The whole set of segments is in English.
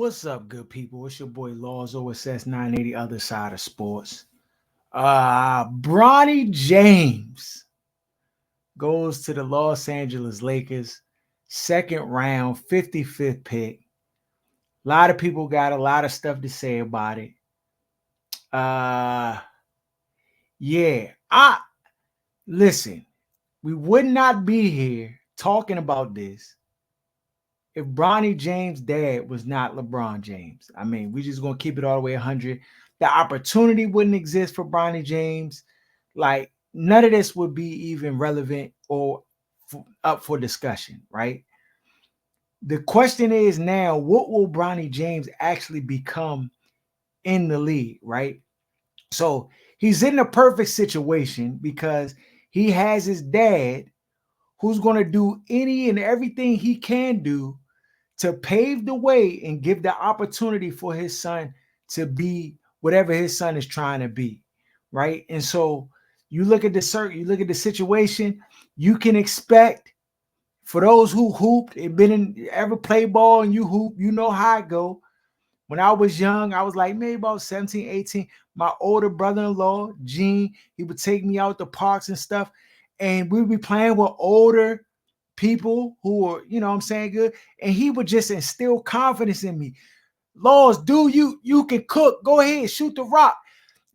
What's up, good people? It's your boy Laws OSS 980 Other Side of Sports. Bronny James goes to the Los Angeles Lakers, second round, 55th pick. A lot of people got a lot of stuff to say about it. Uh yeah. Listen, we would not be here talking about this if Bronny James' dad was not LeBron James. I mean, we just gonna keep it all the way 100. The opportunity wouldn't exist for Bronny James. Like none of this would be even relevant or up for discussion, right? The question is now, what will Bronny James actually become in the league, right? So he's in a perfect situation because he has his dad who's going to do any and everything he can do to pave the way and give the opportunity for his son to be whatever his son is trying to be, right? And so you look at you look at the situation, you can expect for those who hooped and been in ever play ball and you hoop, you know how it go. When I was young, I was like maybe about 17, 18. My older brother-in-law, Gene, he would take me out to parks and stuff, and we'd be playing with older people who were, you know what I'm saying, good. And he would just instill confidence in me. Laws, dude, you can cook. Go ahead, shoot the rock,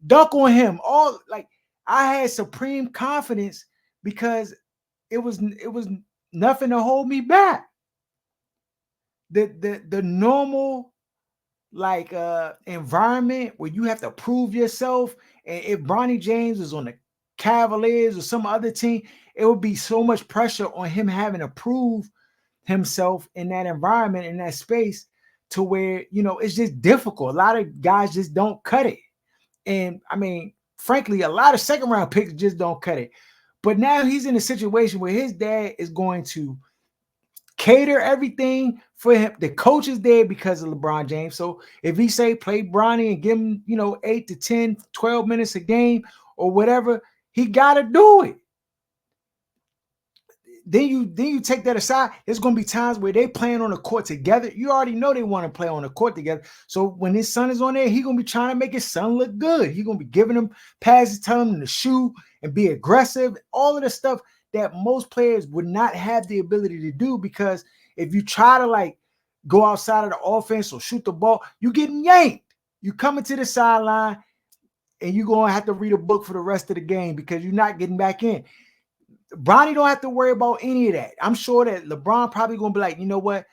dunk on him. All like I had supreme confidence because it was nothing to hold me back. The normal like environment where you have to prove yourself. And if Bronny James is on the Cavaliers or some other team, it would be so much pressure on him having to prove himself in that environment, in that space, to where, you know, it's just difficult. A lot of guys just don't cut it. And I mean, frankly, a lot of second round picks just don't cut it. But now he's in a situation where his dad is going to cater everything for him. The coach is there because of LeBron James. So if he say play Bronny and give him, you know, 8 to 10, 12 minutes a game or whatever, he got to do it. Then you take that aside. There's going to be times where they playing on the court together. You already know they want to play on the court together. So when his son is on there, he's going to be trying to make his son look good. He's going to be giving him passes, telling him to shoot and be aggressive. All of the stuff that most players would not have the ability to do, because if you try to like go outside of the offense or shoot the ball, you getting yanked. You coming to the sideline and you're going to have to read a book for the rest of the game because you're not getting back in. Bronny don't have to worry about any of that. I'm sure that LeBron probably going to be like, you know what?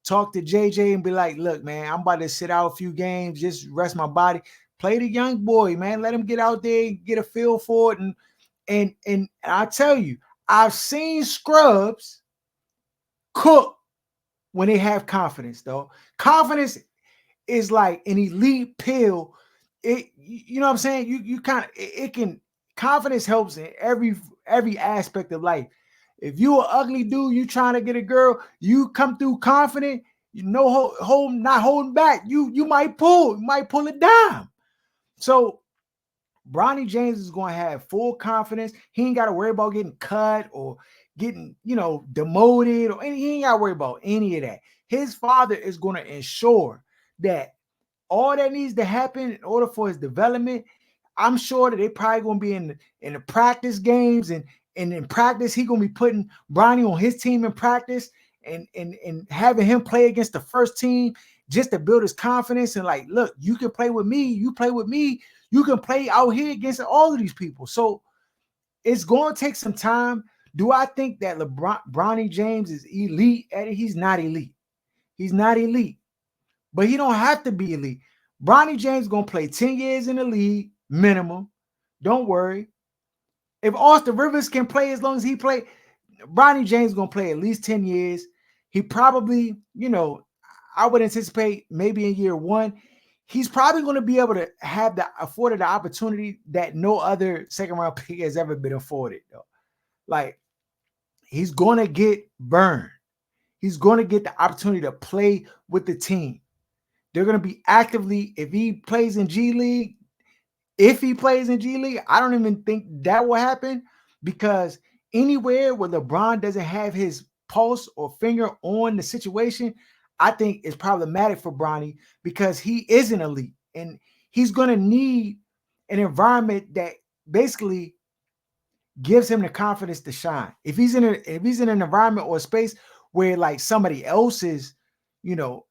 Talk to JJ and be like, look, man, I'm about to sit out a few games, just rest my body. Play the young boy, man. Let him get out there and get a feel for it. And I tell you, I've seen scrubs cook when they have confidence, though. Confidence is like an elite pill. You know what I'm saying? You kind of it can confidence helps in every aspect of life. If you an ugly dude, you trying to get a girl, you come through confident, you know, not holding back. You might pull a dime. So Bronny James is going to have full confidence. He ain't got to worry about getting cut or getting, you know, demoted or he ain't got to worry about any of that. His father is going to ensure that all that needs to happen in order for his development. I'm sure that they probably going to be in the practice games and in practice, he going to be putting Bronny on his team in practice and having him play against the first team just to build his confidence and like, look, you can play with me. You play with me. You can play out here against all of these people. So it's going to take some time. Do I think that Bronny James is elite at it? He's not elite. He's not elite. But he don't have to be elite. Bronny James is going to play 10 years in the league, minimum. Don't worry. If Austin Rivers can play as long as he played, Bronny James is going to play at least 10 years. He probably, you know, I would anticipate maybe in year one, he's probably going to be able to have afforded the opportunity that no other second round pick has ever been afforded, though. Like, he's going to get burned. He's going to get the opportunity to play with the team. They're going to be actively, if he plays in G League, I don't even think that will happen, because anywhere where LeBron doesn't have his pulse or finger on the situation, I think is problematic for Bronny because he is an elite and he's going to need an environment that basically gives him the confidence to shine. If he's in an environment or a space where like somebody else is,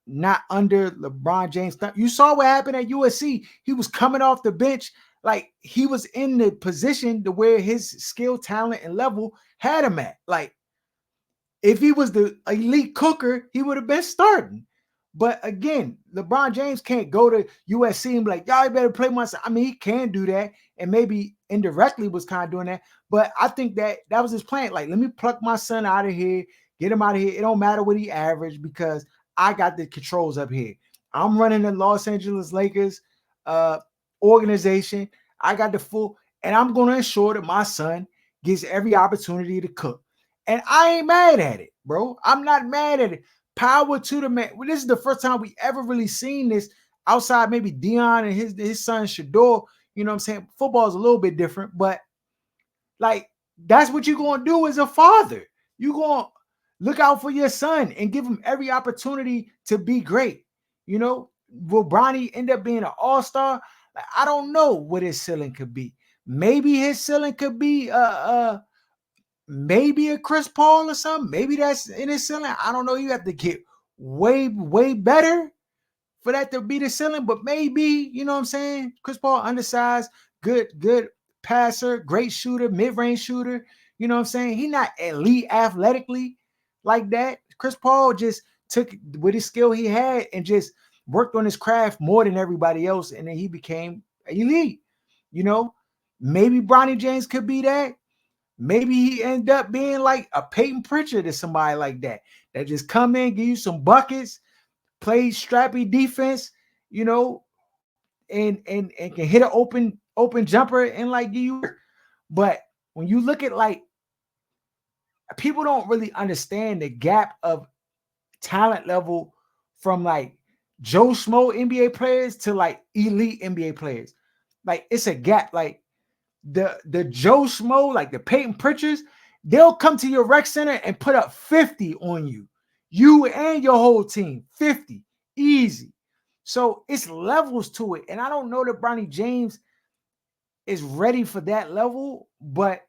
not under LeBron James. You saw what happened at USC. He was coming off the bench, like he was in the position to where his skill, talent, and level had him at. Like if he was the elite cooker, he would have been starting. But again, LeBron James can't go to USC and be like, y'all better play my son. I mean, he can do that, and maybe indirectly was kind of doing that. But I think that was his plan. Like, let me pluck my son out of here, get him out of here. It don't matter what he averaged because I got the controls up here. I'm running the Los Angeles Lakers organization. I got the full, and I'm going to ensure that my son gets every opportunity to cook. And I ain't mad at it, bro. I'm not mad at it. Power to the man. Well, this is the first time we ever really seen this outside maybe Dion and his son Shador. You know what I'm saying? Football is a little bit different, but like that's what you're going to do as a father. You're going to look out for your son and give him every opportunity to be great. Will Bronny end up being an all-star? Like, I don't know what his ceiling could be. Maybe his ceiling could be maybe a Chris Paul or something. Maybe that's in his ceiling. I don't know. You have to get way, way better for that to be the ceiling. But maybe, you know what I'm saying? Chris Paul, undersized, good passer, great shooter, mid-range shooter. You know what I'm saying? He's not elite athletically like that. Chris Paul just took with his skill he had and just worked on his craft more than everybody else. And then he became elite. Maybe Bronny James could be that. Maybe he end up being like a Peyton Pritchard to somebody like that just come in, give you some buckets, play strappy defense, and can hit an open jumper and like give you work. But when you look at like people don't really understand the gap of talent level from like Joe Schmo NBA players to like elite NBA players. Like it's a gap. Like the Joe Schmo, like the Peyton Pritchards, they'll come to your rec center and put up 50 on you and your whole team, 50, easy. So it's levels to it. And I don't know that Bronny James is ready for that level, but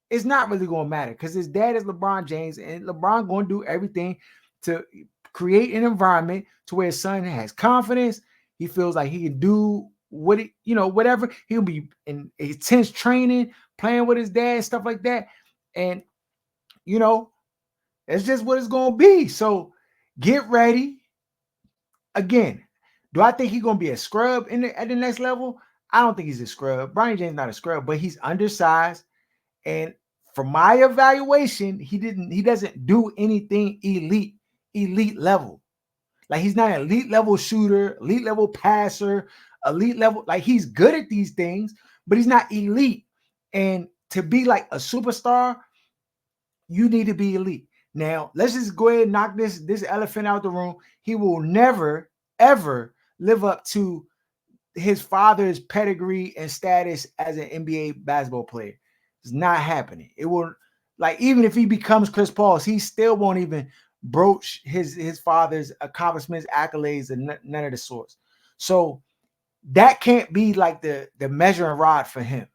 it's not really going to matter because his dad is LeBron James and LeBron going to do everything to create an environment to where his son has confidence. He feels like he can do whatever. He'll be in intense training, playing with his dad, stuff like that. And, it's just what it's going to be. So get ready. Again, do I think he's going to be a scrub at the next level? I don't think he's a scrub. Bronny James not a scrub, but he's undersized. And from my evaluation, he doesn't do anything elite level. Like he's not an elite level shooter, elite level passer, elite level. Like he's good at these things, but he's not elite. And to be like a superstar, you need to be elite. Now, let's just go ahead and knock this elephant out the room. He will never, ever live up to his father's pedigree and status as an NBA basketball player. It's not happening. It will, like, even if he becomes Chris Paul, he still won't even broach his father's accomplishments, accolades, and none of the sorts. So that can't be like the measuring rod for him.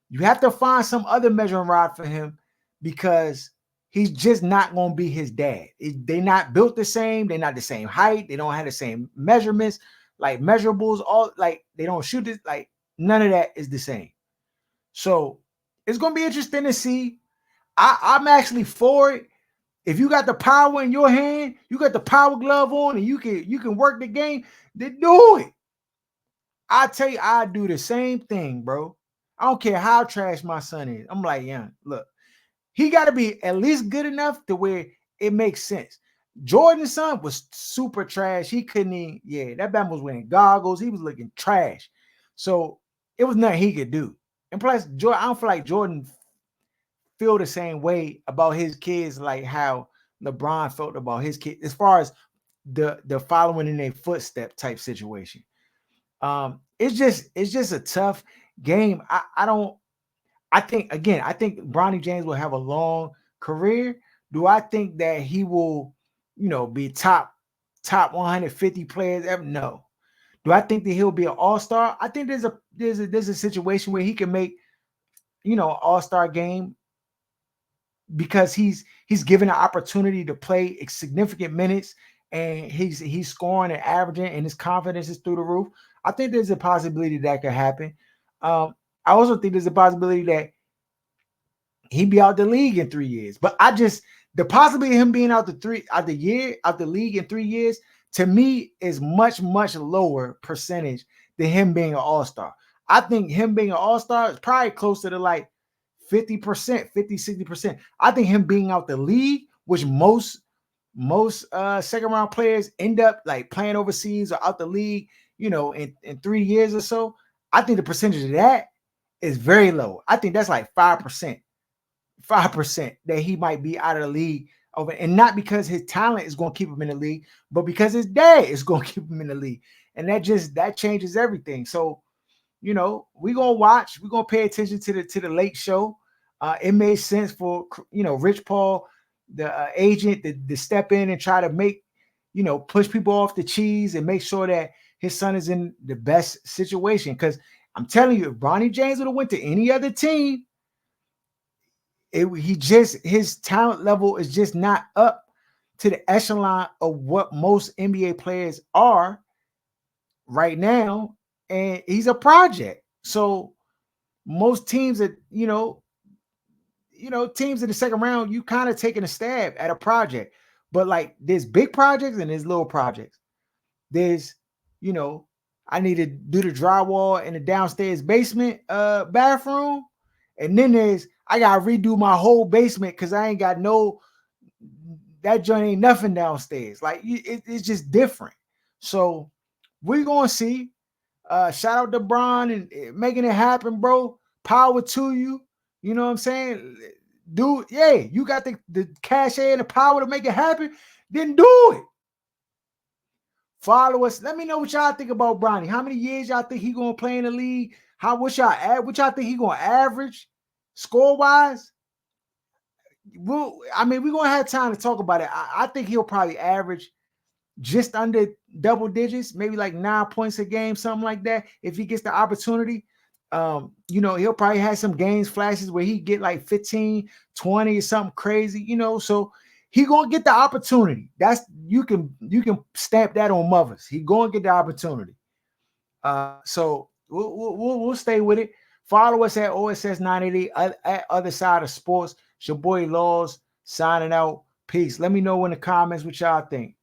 You have to find some other measuring rod for him because he's just not going to be his dad. They're not built the same. They're not the same height. They don't have the same measurements, like measurables. All like they don't shoot it. Like none of that is the same. So it's going to be interesting to see. I'm actually for it. If you got the power in your hand, you got the power glove on, and you can work the game, then do it. I tell you, I do the same thing, bro. I don't care how trash my son is. I'm like, yeah, look, he got to be at least good enough to where it makes sense. Jordan's son was super trash. He couldn't even, that man was wearing goggles. He was looking trash. So it was nothing he could do. And plus, Jordan, I don't feel like Jordan feel the same way about his kids like how LeBron felt about his kids as far as the following in their footstep type situation. It's just a tough game. I think Bronny James will have a long career. Do I think that he will, be top top 150 players ever? No. Do I think that he'll be an all-star? I think there's a situation where he can make, all-star game because he's given an opportunity to play significant minutes, and he's scoring and averaging, and his confidence is through the roof. I think there's a possibility that could happen. I also think there's a possibility that he'd be out the league in 3 years. But the possibility of him being out the league in 3 years, to me, is much, much lower percentage than him being an all-star. I think him being an all-star is probably closer to like 50%, 50, 60%. I think him being out the league, which most second round players end up like playing overseas or out the league, in 3 years or so. I think the percentage of that is very low. I think that's like 5%. 5% that he might be out of the league over, and not because his talent is going to keep him in the league, but because his dad is going to keep him in the league. And that changes everything. So, we're gonna watch, we're gonna pay attention to the late show. It made sense for Rich Paul, the agent, to step in and try to make, push people off the cheese and make sure that his son is in the best situation. Because I'm telling you, if Bronny James would have went to any other team, his talent level is just not up to the echelon of what most NBA players are right now, and he's a project. So most teams that teams in the second round, you kind of taking a stab at a project. But like, there's big projects and there's little projects. There's, I need to do the drywall in the downstairs basement bathroom, and then I gotta redo my whole basement because I ain't got that joint ain't nothing downstairs. Like, it's just different. So we're gonna see. Shout out to Bron and making it happen, bro. Power to you. You know what I'm saying? Dude, yeah, you got the cachet and the power to make it happen, then do it. Follow us. Let me know what y'all think about Bronny. How many years y'all think he gonna play in the league? What y'all think he gonna average score-wise? We're gonna have time to talk about it. I think he'll probably average just under double digits, maybe like 9 points a game, something like that, if he gets the opportunity. He'll probably have some games flashes where he get like 15, 20 or something crazy, so he gonna get the opportunity. That's you can stamp that on mothers. He gonna get the opportunity. So we'll stay with it. Follow us at OSS 980 at Other Side of Sports. It's your boy Laws signing out. Peace. Let me know in the comments what y'all think.